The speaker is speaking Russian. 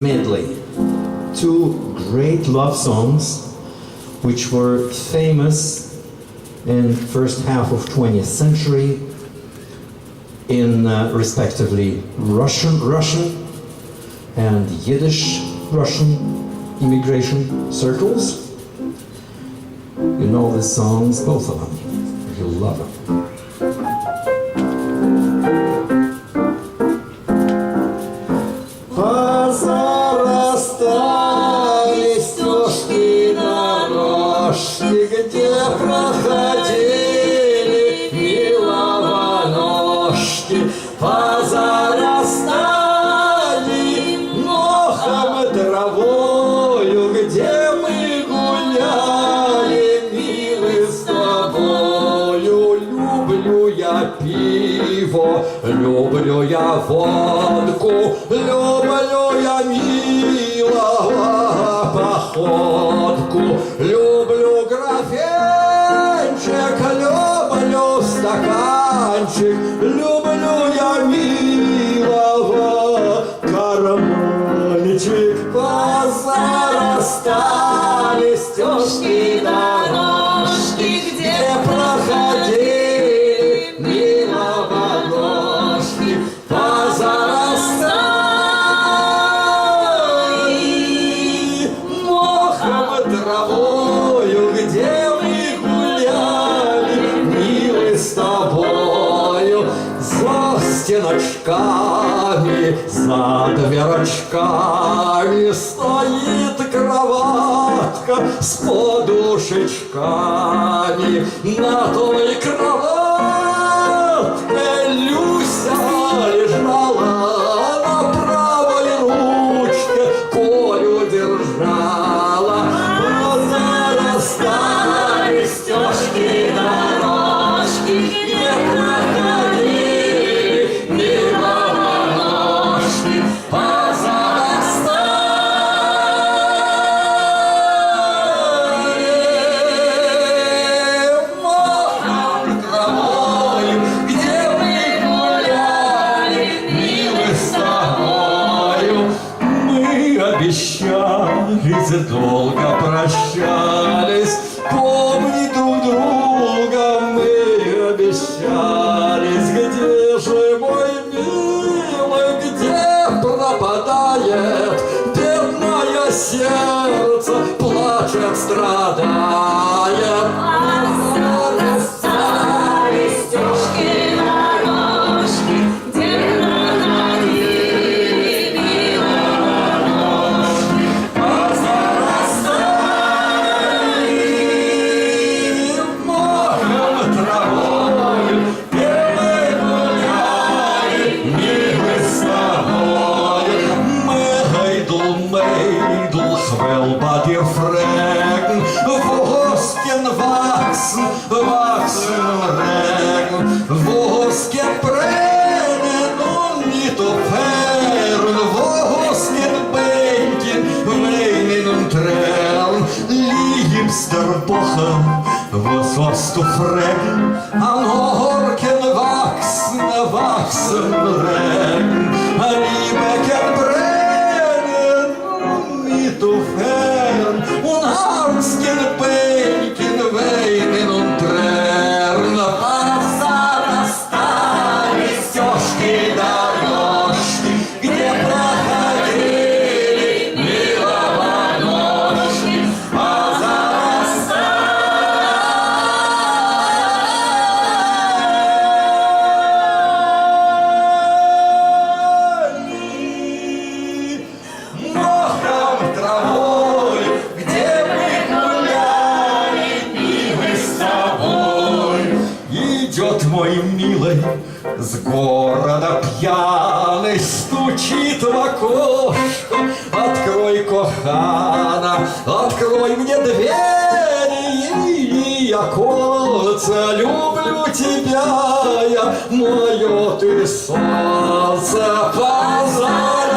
medley. Two great love songs which were famous in first half of 20th century in respectively Russian and Yiddish Russian immigration circles. You know the songs, both of them. You'll love them. Позарастали стежки, дорожки, где проходили милованожки. Позарастали мохом травою, где мы гуляли, милый, с тобою. Люблю я пиво, люблю я водку, люблю я милого походку, люблю графинчик, люблю стаканчик, люблю я милого карманчик. Позарастали стежки, дорожки, где проходили милованожки. Позарастали мохом травою, где мы гуляли, милый, с тобою. За стеночками, за дверочками стоит кроватка с подушечками. На той кроватке Люся лежала, на правой ручке Колю держала. Позарастали стежки, дорожки, где проходили милованожки. Позарастали мохом травою, где мы гуляли, милый, с тобою. Мы обещались, долго прощались, помни друг друга, мы обещались. Где же мой милый, где пропадает бедное сердце, плачет, страдает? Позарастали стежки, дорожки, где проходили милованожки. Позарастали мохом травою, где мы гуляли, милый, с тобою. Мейдл, хвел бадир фреген, воскен ваксен, реген, воскен прenen, nicht fern, воскен bänken, weinen und tränen. Liebster Bochen, was hast du fragen? An Horken wachsen, regen, Liebeken brennen, nicht fern, und Harsken bänken, weinen und tränen. Позарастали стежки, дорожки, где проходили милованожки. Позарастали мохом травою, где мы гуляли, милый, с тобой. Идет мой милый с города пьяный, стучит в окошко. Открой, кохана, открой мне двери и оконца. Люблю тебя я, мое ты солнце. Позарастали